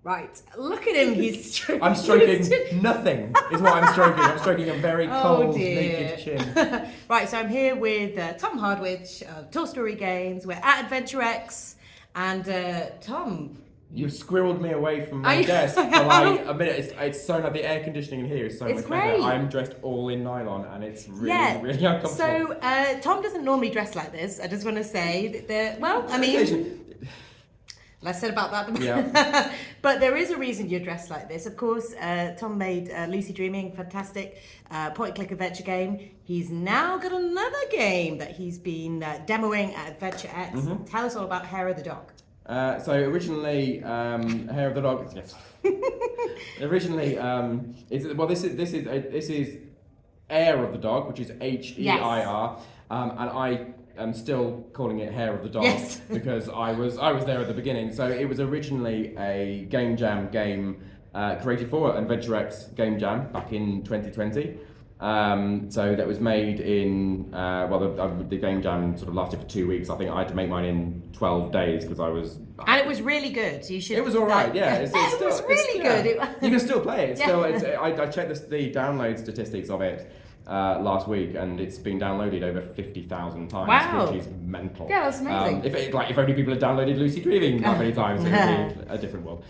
Right, look at him. He's stroking. I'm stroking nothing, is what I'm stroking. I'm stroking a very cold, naked chin. Right, so I'm here with Tom Hardwidge of Tall Story Games. We're at Adventure X, and Tom. You've squirreled me away from my desk for like a minute. It's so nice. The air conditioning in here is so much better. I'm dressed all in nylon, and it's really, really uncomfortable. So Tom doesn't normally dress like this. I just want to say that. Well, I mean. Less said about that. Yeah. But there is a reason you're dressed like this. Of course, Tom made Lucy Dreaming, fantastic point-and-click adventure game. He's now got another game that he's been demoing at Adventure X. Mm-hmm. Tell us all about Heir of the Dog. So originally, Heir of the Dog. Yes. Originally, this is Heir of the Dog, which is H-E-I-R, and I'm still calling it Heir of the Dog because I was there at the beginning. So it was originally a game jam game created for Adventure X Game Jam back in 2020. So that was made in the game jam sort of lasted for 2 weeks. I think I had to make mine in 12 days because I was. And it was really good. You should. It was all right. Yeah, it was really good. You can still play it. I checked the download statistics of it. Last week, and it's been downloaded over 50,000 times, which is mental. Yeah, that's amazing. If only people had downloaded Lucy Dreaming that many times, it would be a different world.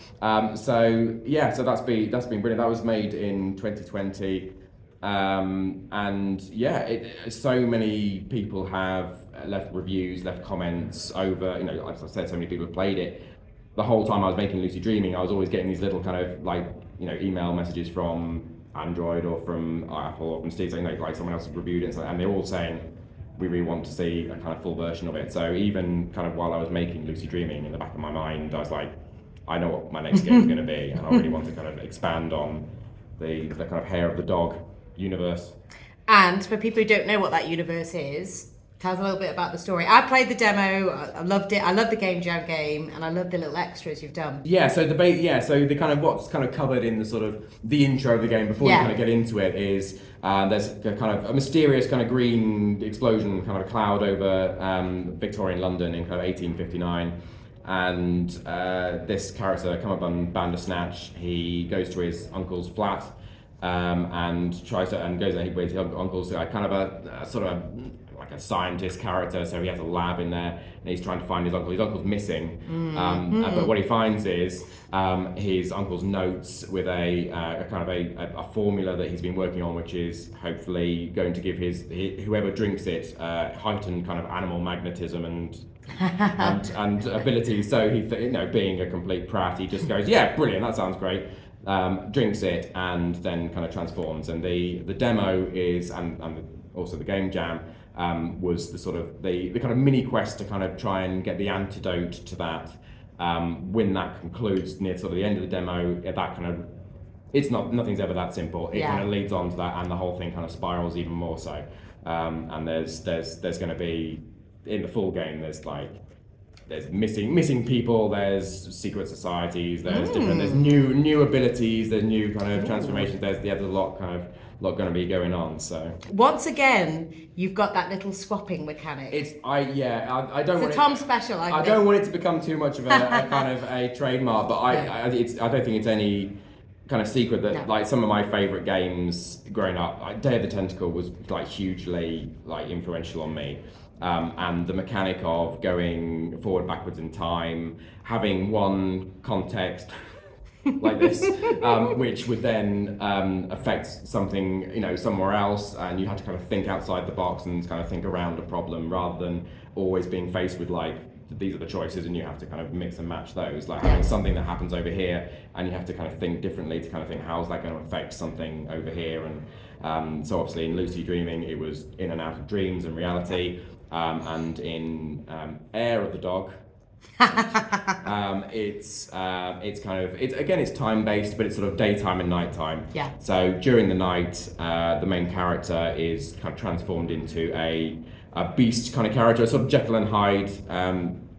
So that's been brilliant. That was made in 2020, and so many people have left reviews, left comments over. As I said, so many people have played it. The whole time I was making Lucy Dreaming, I was always getting these little kind of email messages from Android or from Apple or from Steve saying like someone else has reviewed it and they're all saying we really want to see a kind of full version of it. So even kind of while I was making Lucy Dreaming, in the back of my mind I was like, I know what my next game is going to be, and I really want to kind of expand on the kind of Heir of the Dog universe. And for people who don't know what that universe is, tell us a little bit about the story. I played the demo. I loved it. I love the game jam game, and I love the little extras you've done. Yeah. So the kind of what's kind of covered in the sort of the intro of the game before you kind of get into it is there's a kind of a mysterious kind of green explosion, kind of a cloud over Victorian London in kind of 1859, and this character Cummerbund Bandersnatch, he goes to his uncle's flat and goes with his uncle's kind of a sort of like a scientist character, so he has a lab in there and he's trying to find his uncle. His uncle's missing, but what he finds is his uncle's notes with a kind of a formula that he's been working on, which is hopefully going to give whoever drinks it heightened kind of animal magnetism and abilities. So he being a complete prat, he just goes, yeah, brilliant, that sounds great. Drinks it and then kind of transforms. And the demo is and also the game jam was the sort of the kind of mini quest to kind of try and get the antidote to that. When that concludes near sort of the end of the demo, that kind of nothing's ever that simple. It kind of leads on to that, and the whole thing kind of spirals even more so. And there's going to be in the full game. There's missing people. There's secret societies. There's different. There's new abilities. There's new kind of transformations. There's a lot going to be going on. So once again, you've got that little swapping mechanic. I don't want it. Tom special. I don't want it to become too much of a kind of a trademark, but I don't think it's any kind of secret that like some of my favourite games growing up, Day of the Tentacle was like hugely like influential on me. And the mechanic of going forward, backwards in time, having one context like this, which would then affect something, somewhere else, and you had to kind of think outside the box and kind of think around a problem rather than always being faced with like, these are the choices and you have to kind of mix and match those. Like having something that happens over here and you have to kind of think differently to kind of think, how's that going to affect something over here? And so obviously in Lucy Dreaming, it was in and out of dreams and reality. And in Heir of the Dog, it's time based, but it's sort of daytime and nighttime. Yeah. So during the night, the main character is kind of transformed into a beast kind of character, a sort of Jekyll and Hyde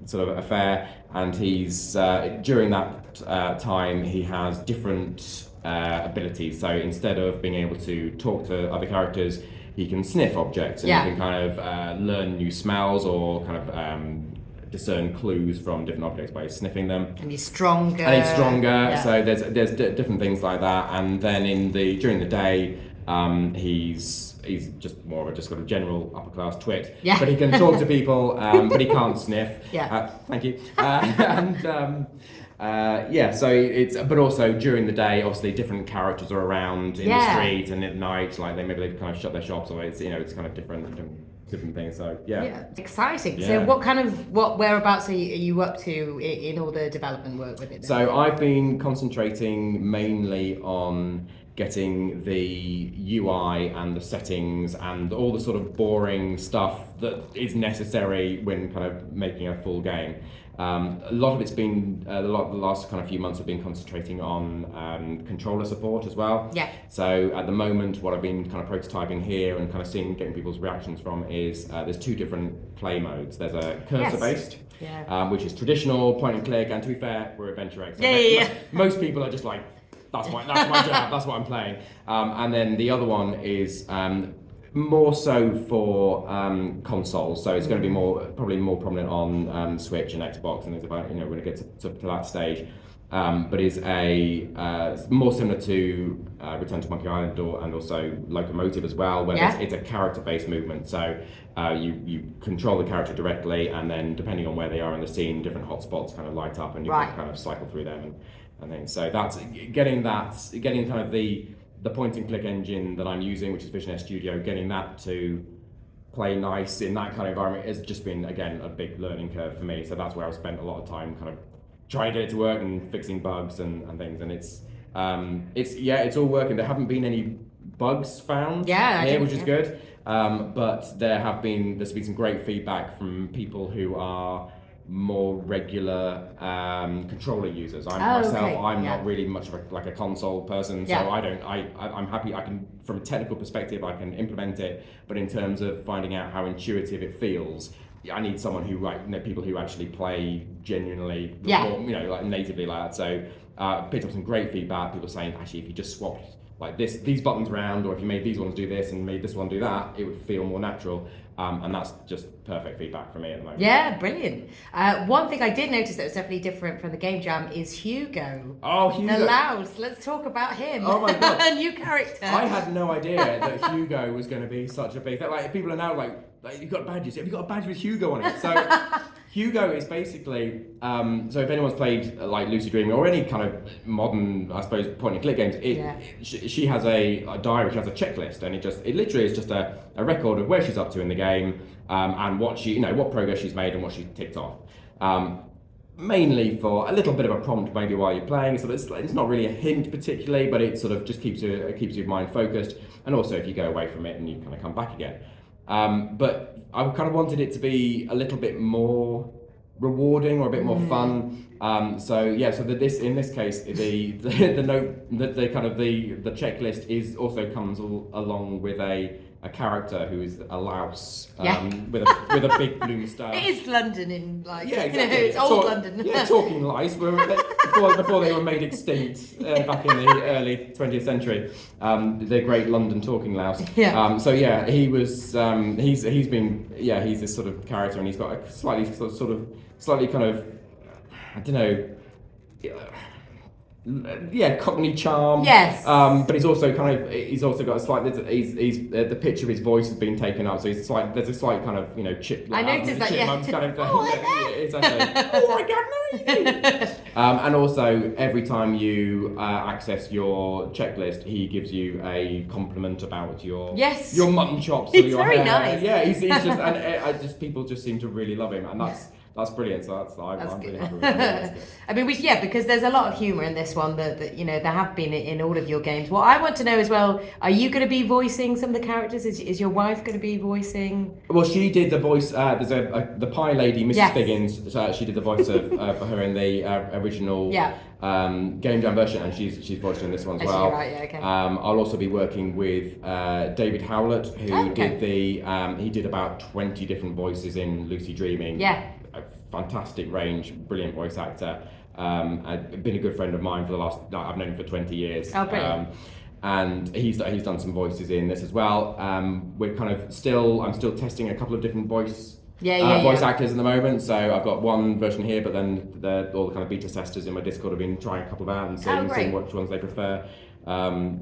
sort of affair, and he's during that time he has different abilities. So instead of being able to talk to other characters, he can sniff objects and he can kind of learn new smells or kind of discern clues from different objects by sniffing them. And he's stronger. So there's different things like that. And then during the day, he's just more of a just sort of general upper class twit. Yeah. But he can talk to people, but he can't sniff. Yeah. Thank you. So but also during the day, obviously different characters are around in the street, and at night, like they've kind of shut their shops, or it's kind of different things. So exciting. Yeah. So what whereabouts are you up to in all the development work with it then? So I've been concentrating mainly on getting the UI and the settings and all the sort of boring stuff that is necessary when kind of making a full game. A lot of it's been the last kind of few months have been concentrating on controller support as well. Yeah. So at the moment, what I've been kind of prototyping here and kind of getting people's reactions from is there's two different play modes. There's a cursor based, which is traditional point and click. And to be fair, we're Adventure X. So most people are just like, that's my job. That's what I'm playing. And then the other one is more so for consoles, so it's going to be probably more prominent on Switch and Xbox and things about when it gets to that stage. But is more similar to Return to Monkey Island and also Locomotive as well, where it's a character-based movement. So you control the character directly, and then depending on where they are in the scene, different hotspots kind of light up, and you can kind of cycle through them and things. So that's getting kind of the point and click engine that I'm using, which is Vision S Studio, getting that to play nice in that kind of environment has just been, again, a big learning curve for me. So that's where I've spent a lot of time kind of trying to get it to work and fixing bugs and things. And it's all working. There haven't been any bugs found here, which is good. But there's been some great feedback from people who are more regular controller users. I'm not really much of a console person, so I'm happy. I can, from a technical perspective, I can implement it, but in terms of finding out how intuitive it feels, I need someone who people who actually play genuinely, like natively like that. So picked up some great feedback. People saying actually, if you just swapped like these buttons around, or if you made these ones do this and made this one do that, it would feel more natural. And that's just perfect feedback for me at the moment. Yeah, brilliant. One thing I did notice that was definitely different from the game jam is Hugo. Oh, Hugo. The Louse. Let's talk about him. Oh my God. A new character. I had no idea that Hugo was going to be such a big thing. Like, people are now like you've got badges. Have you got a badge with Hugo on it? So Hugo is basically, so if anyone's played like Lucid Dreaming or any kind of modern, I suppose, point and click games, she has a diary, she has a checklist, and it literally is just a record of where she's up to in the game, and what progress she's made and what she's ticked off. Mainly for a little bit of a prompt maybe while you're playing, so it's not really a hint particularly, but it sort of just keeps your mind focused, and also if you go away from it and you kind of come back again. But I kind of wanted it to be a little bit more rewarding or a bit more fun. So in this case, the note, the kind of the checklist also comes along with a character who is a louse with a big blue moustache. It is London in exactly. It's old London. Talking lice before they were made extinct back in the early 20th century. The great London talking louse. He was he's this sort of character, and he's got a slightly kind of I don't know. Cockney charm. Yes. But he's also got a slight. The pitch of his voice has been taken up, so there's a slight kind of chip. I noticed that. Kind of, exactly. Oh my God, no! And also, every time you access your checklist, he gives you a compliment about your mutton chops. It's or your very hair. nice. Yeah, he's just and people just seem to really love him, and that's brilliant. So I'm really happy with that. I mean, because there's a lot of humour in this one that there have been in all of your games. What I want to know as well, are you going to be voicing some of the characters? Is your wife going to be voicing? Well, she did the voice. There's the pie lady, Mrs. Figgins. So she did the voice of for her in the original game jam version, and she's voiced in this one as well. Right, yeah, okay. I'll also be working with David Howlett, who did he did about 20 different voices in Lucy Dreaming. Yeah. A fantastic range, brilliant voice actor. I've been a good friend of mine for I've known him for 20 years. Oh, brilliant. And he's done some voices in this as well. I'm still testing a couple of different voice voice actors at the moment. So I've got one version here, but then all the kind of beta testers in my Discord have been trying a couple of out and seeing which ones they prefer.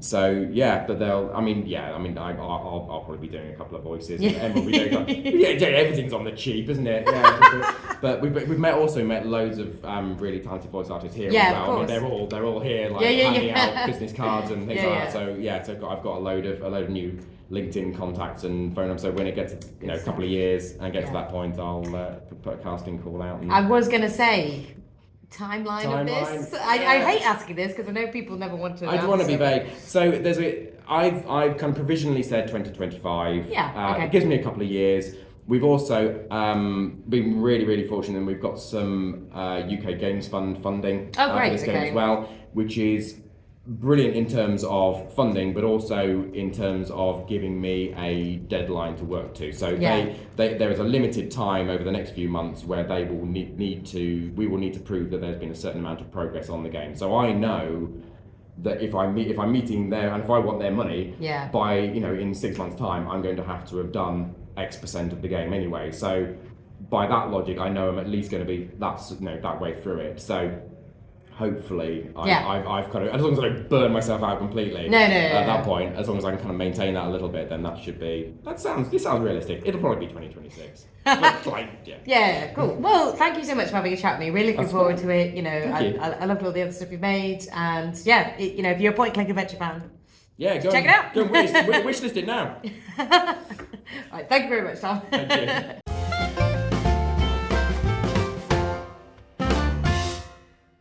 So yeah, but I'll probably be doing a couple of voices. And Emma will be doing everything's on the cheap, isn't it? Yeah. But we've also met loads of really talented voice artists here as well. Of course. I mean, they're all here handing out business cards and things like that. So I've got a load of new LinkedIn contacts and phone numbers. So when it gets a couple of years and get to that point, I'll put a casting call out. I was gonna say. Timeline of this. I hate asking this because I know people never want to. I don't want to be vague. So I've kind of provisionally said 2025. It gives me a couple of years. We've also been really fortunate, and we've got some UK Games Fund funding for this game as well, which is brilliant in terms of funding, but also in terms of giving me a deadline to work to. So there is a limited time over the next few months where they will we will need to prove that there's been a certain amount of progress on the game. So I know that if I'm meeting there, and if I want their money by in 6 months' time, I'm going to have to have done X% of the game anyway. So by that logic, I know I'm at least going to be that way through it. So hopefully, I've kind of, as long as I don't burn myself out completely at that point, as long as I can kind of maintain that a little bit, then that should be. This sounds realistic. It'll probably be 2026. But, cool. Well, thank you so much for having a chat with me. Really looking forward to it. I loved all the other stuff you've made, and if you're a point-click adventure fan, check it out. Go and wishlist it now. Right, thank you very much, Tom. Thank you.